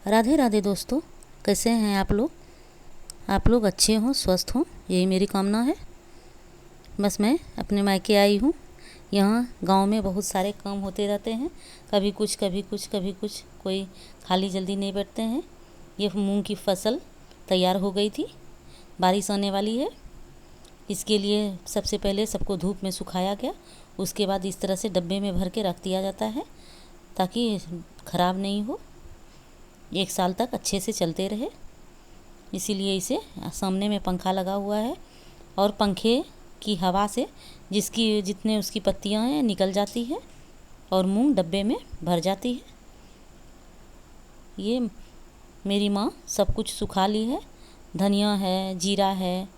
राधे राधे दोस्तों, कैसे हैं आप लोग। आप लोग अच्छे हों, स्वस्थ हों, यही मेरी कामना है। बस मैं अपने मायके आई हूँ। यहाँ गांव में बहुत सारे काम होते रहते हैं, कभी कुछ कभी कुछ कभी कुछ, कोई खाली जल्दी नहीं बैठते हैं। ये मूंग की फसल तैयार हो गई थी, बारिश आने वाली है, इसके लिए सबसे पहले सबको धूप में सुखाया गया। उसके बाद इस तरह से डब्बे में भर के रख दिया जाता है ताकि ख़राब नहीं हो, 1 साल तक अच्छे से चलते रहे। इसीलिए इसे सामने में पंखा लगा हुआ है और पंखे की हवा से जिसकी जितने उसकी पत्तियां हैं निकल जाती है और मूंग डब्बे में भर जाती है। ये मेरी माँ सब कुछ सुखा ली है, धनिया है, जीरा है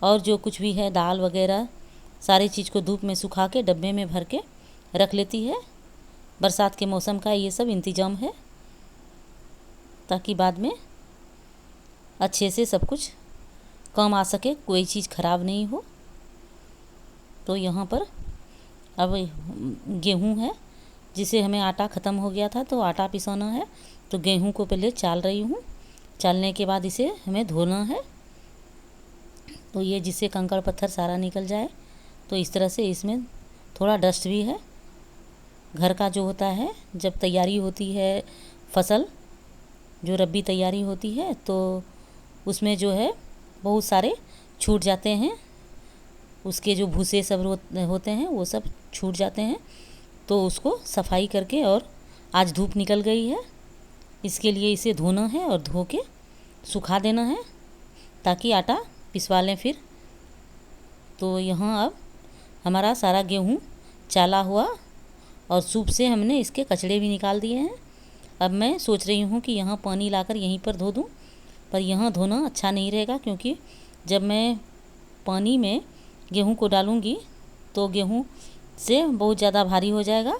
और जो कुछ भी है, दाल वगैरह, सारी चीज़ को धूप में सुखा के डब्बे में भर के रख लेती है। बरसात के मौसम का ये सब इंतज़ाम है ताकि बाद में अच्छे से सब कुछ काम आ सके, कोई चीज़ ख़राब नहीं हो। तो यहाँ पर अब गेहूँ है, जिसे हमें आटा ख़त्म हो गया था तो आटा पिसाना है। तो गेहूँ को पहले चाल रही हूँ, चालने के बाद इसे हमें धोना है। तो ये जिससे कंकड़ पत्थर सारा निकल जाए, तो इस तरह से इसमें थोड़ा डस्ट भी है। घर का जो होता है, जब तैयारी होती है फसल, जो रब्बी तैयारी होती है, तो उसमें जो है बहुत सारे छूट जाते हैं, उसके जो भूसे सब होते हैं वो सब छूट जाते हैं। तो उसको सफाई करके, और आज धूप निकल गई है इसके लिए इसे धोना है और धो के सुखा देना है ताकि आटा पिसवा लें फिर। तो यहाँ अब हमारा सारा गेहूँ चाला हुआ और सूप से हमने इसके कचड़े भी निकाल दिए हैं। अब मैं सोच रही हूँ कि यहाँ पानी लाकर यहीं पर धो दूँ, पर यहाँ धोना अच्छा नहीं रहेगा क्योंकि जब मैं पानी में गेहूँ को डालूँगी तो गेहूँ से बहुत ज़्यादा भारी हो जाएगा।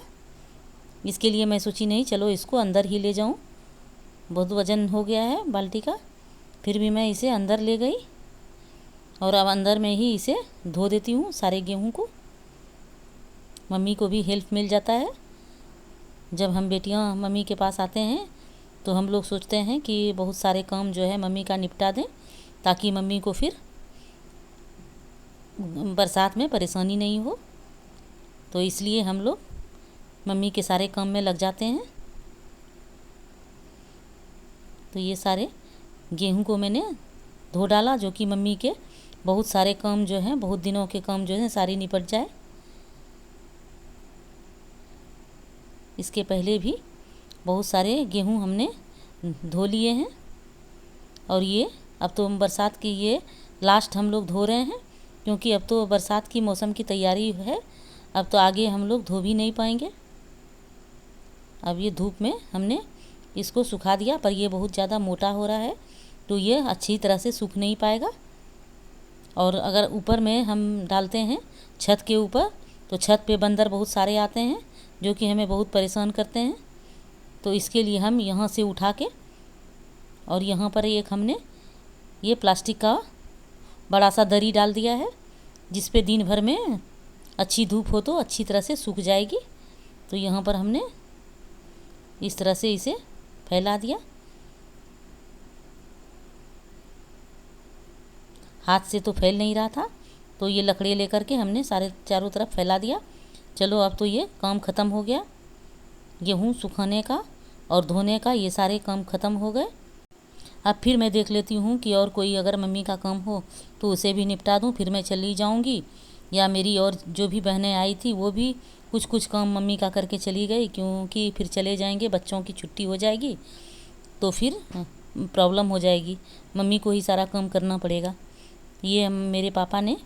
इसके लिए मैं सोची नहीं, चलो इसको अंदर ही ले जाऊँ, बहुत वज़न हो गया है बाल्टी का। फिर भी मैं इसे अंदर ले गई और अब अंदर में ही इसे धो देती हूँ सारे गेहूँ को। मम्मी को भी हेल्प मिल जाता है। जब हम बेटियाँ मम्मी के पास आते हैं तो हम लोग सोचते हैं कि बहुत सारे काम जो है मम्मी का निपटा दें ताकि मम्मी को फिर बरसात में परेशानी नहीं हो। तो इसलिए हम लोग मम्मी के सारे काम में लग जाते हैं। तो ये सारे गेहूं को मैंने धो डाला, जो कि मम्मी के बहुत सारे काम जो हैं, बहुत दिनों के काम जो हैं, सारी निपट जाए। इसके पहले भी बहुत सारे गेहूं हमने धो लिए हैं और ये अब तो बरसात की ये लास्ट हम लोग धो रहे हैं क्योंकि अब तो बरसात की मौसम की तैयारी है। अब तो आगे हम लोग धो भी नहीं पाएंगे। अब ये धूप में हमने इसको सुखा दिया, पर ये बहुत ज़्यादा मोटा हो रहा है तो ये अच्छी तरह से सूख नहीं पाएगा। और अगर ऊपर में हम डालते हैं छत के ऊपर, तो छत पे बंदर बहुत सारे आते हैं जो कि हमें बहुत परेशान करते हैं। तो इसके लिए हम यहाँ से उठा के, और यहाँ पर एक हमने ये प्लास्टिक का बड़ा सा दरी डाल दिया है जिस पे दिन भर में अच्छी धूप हो तो अच्छी तरह से सूख जाएगी। तो यहाँ पर हमने इस तरह से इसे फैला दिया, हाथ से तो फैल नहीं रहा था, तो ये लकड़ी लेकर के हमने सारे चारों तरफ फैला दिया। चलो अब तो ये काम ख़त्म हो गया, गेहूँ सुखाने का और धोने का ये सारे काम ख़त्म हो गए। अब फिर मैं देख लेती हूँ कि और कोई अगर मम्मी का काम हो तो उसे भी निपटा दूँ, फिर मैं चली जाऊँगी। या मेरी और जो भी बहनें आई थी वो भी कुछ कुछ काम मम्मी का करके चली गई, क्योंकि फिर चले जाएंगे, बच्चों की छुट्टी हो जाएगी तो फिर प्रॉब्लम हो जाएगी, मम्मी को ही सारा काम करना पड़ेगा। ये मेरे पापा ने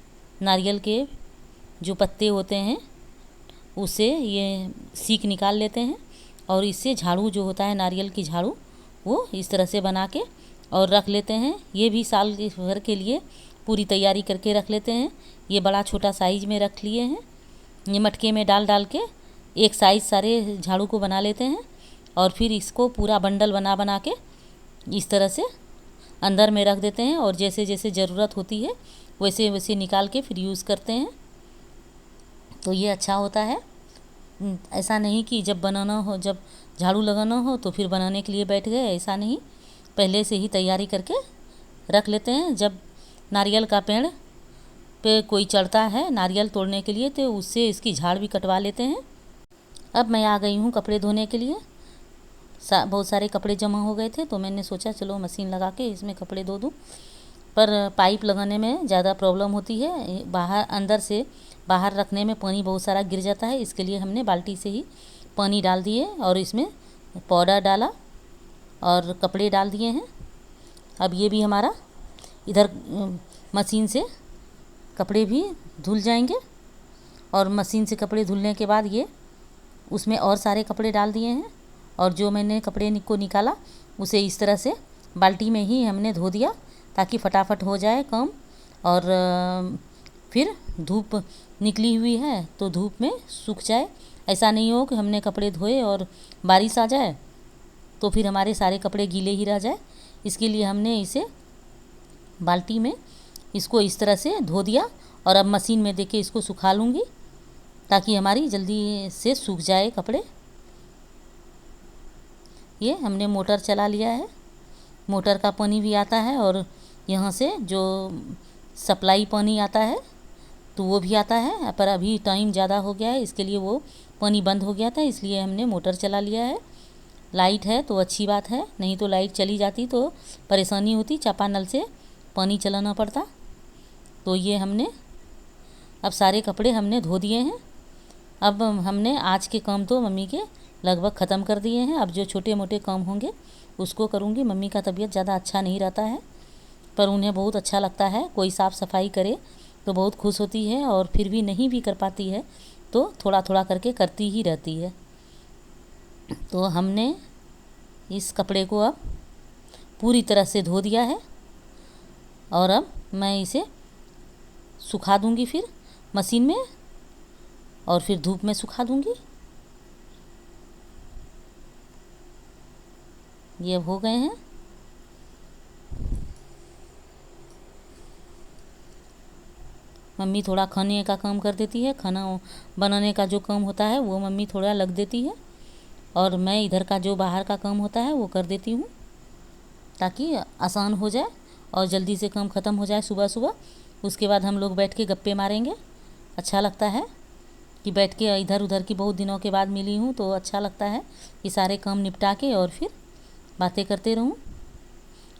नारियल के जो पत्ते होते हैं उससे ये सीक निकाल लेते हैं और इससे झाड़ू जो होता है, नारियल की झाड़ू, वो इस तरह से बना के और रख लेते हैं। ये भी साल भर के लिए पूरी तैयारी करके रख लेते हैं। ये बड़ा छोटा साइज में रख लिए हैं, ये मटके में डाल डाल के एक साइज सारे झाड़ू को बना लेते हैं और फिर इसको पूरा बंडल बना बना के इस तरह से अंदर में रख देते हैं और जैसे जैसे ज़रूरत होती है वैसे वैसे निकाल के फिर यूज़ करते हैं। तो ये अच्छा होता है। ऐसा नहीं कि जब बनाना हो, जब झाड़ू लगाना हो तो फिर बनाने के लिए बैठ गए, ऐसा नहीं, पहले से ही तैयारी करके रख लेते हैं। जब नारियल का पेड़ पे कोई चढ़ता है नारियल तोड़ने के लिए तो उससे इसकी झाड़ भी कटवा लेते हैं। अब मैं आ गई हूँ कपड़े धोने के लिए। बहुत सारे कपड़े जमा हो गए थे तो मैंने सोचा चलो मशीन लगा के इसमें कपड़े धो दूँ, पर पाइप लगाने में ज़्यादा प्रॉब्लम होती है। बाहर अंदर से बाहर रखने में पानी बहुत सारा गिर जाता है, इसके लिए हमने बाल्टी से ही पानी डाल दिए और इसमें पाउडर डाला और कपड़े डाल दिए हैं। अब ये भी हमारा इधर मशीन से कपड़े भी धुल जाएंगे और मशीन से कपड़े धुलने के बाद ये उसमें और सारे कपड़े डाल दिए हैं और जो मैंने कपड़े को निकाला उसे इस तरह से बाल्टी में ही हमने धो दिया ताकि फटाफट हो जाए काम। और फिर धूप निकली हुई है तो धूप में सूख जाए, ऐसा नहीं हो कि हमने कपड़े धोए और बारिश आ जाए तो फिर हमारे सारे कपड़े गीले ही रह जाए। इसके लिए हमने इसे बाल्टी में इसको इस तरह से धो दिया और अब मशीन में देके इसको सुखा लूँगी ताकि हमारी जल्दी से सूख जाए कपड़े। ये हमने मोटर चला लिया है, मोटर का पानी भी आता है और यहाँ से जो सप्लाई पानी आता है तो वो भी आता है, पर अभी टाइम ज़्यादा हो गया है इसके लिए वो पानी बंद हो गया था, इसलिए हमने मोटर चला लिया है। लाइट है तो अच्छी बात है, नहीं तो लाइट चली जाती तो परेशानी होती, चापानल से पानी चलाना पड़ता। तो ये हमने अब सारे कपड़े हमने धो दिए हैं। अब हमने आज के काम तो मम्मी के लगभग ख़त्म कर दिए हैं। अब जो छोटे मोटे काम होंगे उसको करूँगी। मम्मी का तबीयत ज़्यादा अच्छा नहीं रहता है पर उन्हें बहुत अच्छा लगता है, कोई साफ़ सफाई करे तो बहुत खुश होती है और फिर भी नहीं भी कर पाती है तो थोड़ा थोड़ा करके करती ही रहती है। तो हमने इस कपड़े को अब पूरी तरह से धो दिया है और अब मैं इसे सुखा दूंगी फिर मशीन में और फिर धूप में सुखा दूंगी। ये हो गए हैं। मम्मी थोड़ा खाने का काम कर देती है, खाना बनाने का जो काम होता है वो मम्मी थोड़ा लग देती है और मैं इधर का जो बाहर का काम होता है वो कर देती हूँ ताकि आसान हो जाए और जल्दी से काम ख़त्म हो जाए सुबह सुबह। उसके बाद हम लोग बैठ के गप्पे मारेंगे। अच्छा लगता है कि बैठ के इधर उधर की बहुत दिनों के बाद मिली हूँ तो अच्छा लगता है कि सारे काम निपटा के और फिर बातें करते रहूँ।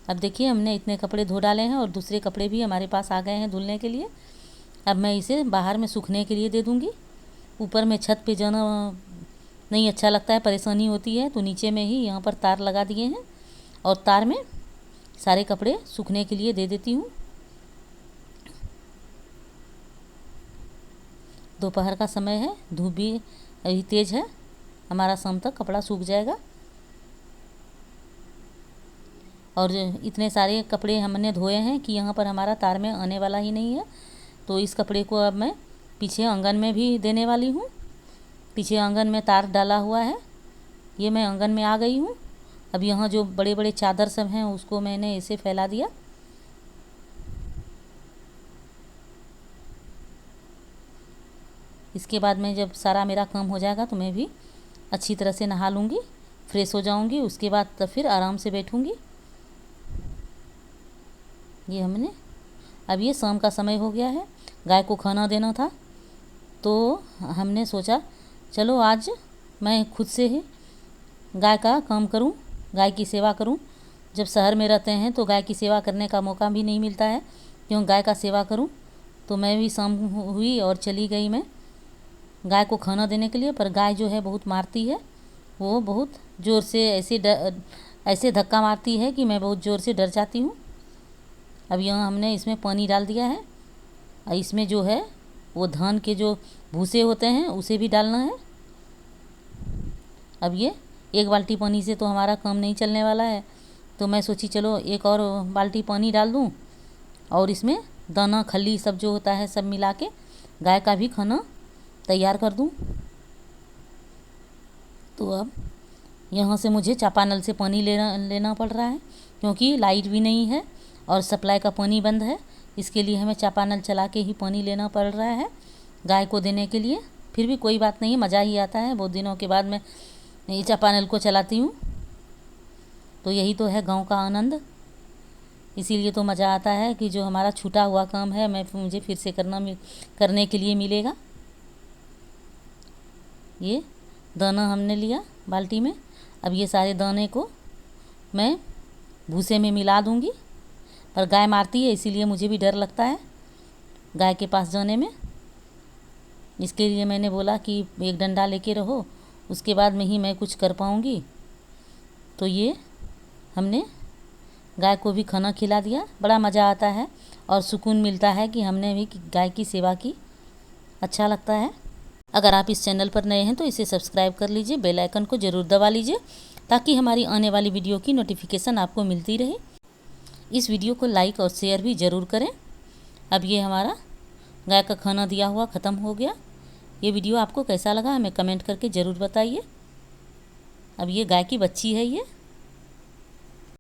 अब देखिए हमने इतने कपड़े धो डाले हैं और दूसरे कपड़े भी हमारे पास आ गए हैं धुलने के लिए। अब मैं इसे बाहर में सूखने के लिए दे दूँगी। ऊपर में छत पे जाना नहीं अच्छा लगता है, परेशानी होती है, तो नीचे में ही यहाँ पर तार लगा दिए हैं और तार में सारे कपड़े सूखने के लिए दे देती हूँ। दोपहर का समय है, धूप भी अभी तेज़ है, हमारा शाम तक कपड़ा सूख जाएगा। और इतने सारे कपड़े हमने धोए हैं कि यहाँ पर हमारा तार में आने वाला ही नहीं है। तो इस कपड़े को अब मैं पीछे आंगन में भी देने वाली हूँ। पीछे आंगन में तार डाला हुआ है, ये मैं आंगन में आ गई हूँ। अब यहाँ जो बड़े बड़े चादर सब हैं उसको मैंने ऐसे फैला दिया। इसके बाद में जब सारा मेरा काम हो जाएगा तो मैं भी अच्छी तरह से नहा लूँगी, फ्रेश हो जाऊँगी। उसके बाद तब फिर आराम से बैठूँगी। ये हमने अब ये शाम का समय हो गया है, गाय को खाना देना था तो हमने सोचा चलो आज मैं खुद से ही गाय का काम करूं, गाय की सेवा करूं। जब शहर में रहते हैं तो गाय की सेवा करने का मौका भी नहीं मिलता है, क्यों गाय का सेवा करूं। तो मैं भी शाम हुई और चली गई मैं गाय को खाना देने के लिए। पर गाय जो है बहुत मारती है, वो बहुत ज़ोर से ऐसे धक्का मारती है कि मैं बहुत ज़ोर से डर जाती हूँ। अब यहाँ हमने इसमें पानी डाल दिया है और इसमें जो है वो धान के जो भूसे होते हैं उसे भी डालना है। अब ये एक बाल्टी पानी से तो हमारा काम नहीं चलने वाला है, तो मैं सोची चलो एक और बाल्टी पानी डाल दूँ और इसमें दाना खल्ली सब जो होता है सब मिला के गाय का भी खाना तैयार कर दूँ। तो अब यहाँ से मुझे चापानल से पानी लेना पड़ रहा है क्योंकि लाइट भी नहीं है और सप्लाई का पानी बंद है। इसके लिए हमें चापानल चला के ही पानी लेना पड़ रहा है गाय को देने के लिए। फिर भी कोई बात नहीं, मज़ा ही आता है। बहुत दिनों के बाद में ईचा पैनल को चलाती हूँ। तो यही तो है गांव का आनंद। इसीलिए तो मज़ा आता है कि जो हमारा छूटा हुआ काम है मुझे फिर से करने के लिए मिलेगा। ये दाना हमने लिया बाल्टी में। अब ये सारे दाने को मैं भूसे में मिला दूंगी, पर गाय मारती है इसीलिए मुझे भी डर लगता है गाय के पास जाने में। इसके लिए मैंने बोला कि एक डंडा लेके रहो, उसके बाद में ही मैं कुछ कर पाऊँगी। तो ये हमने गाय को भी खाना खिला दिया। बड़ा मज़ा आता है और सुकून मिलता है कि हमने भी गाय की सेवा की। अच्छा लगता है। अगर आप इस चैनल पर नए हैं तो इसे सब्सक्राइब कर लीजिए, बेल आइकन को ज़रूर दबा लीजिए ताकि हमारी आने वाली वीडियो की नोटिफिकेशन आपको मिलती रहे। इस वीडियो को लाइक और शेयर भी ज़रूर करें। अब ये हमारा गाय का खाना दिया हुआ ख़त्म हो गया। ये वीडियो आपको कैसा लगा हमें कमेंट करके ज़रूर बताइए। अब ये गाय की बच्ची है ये।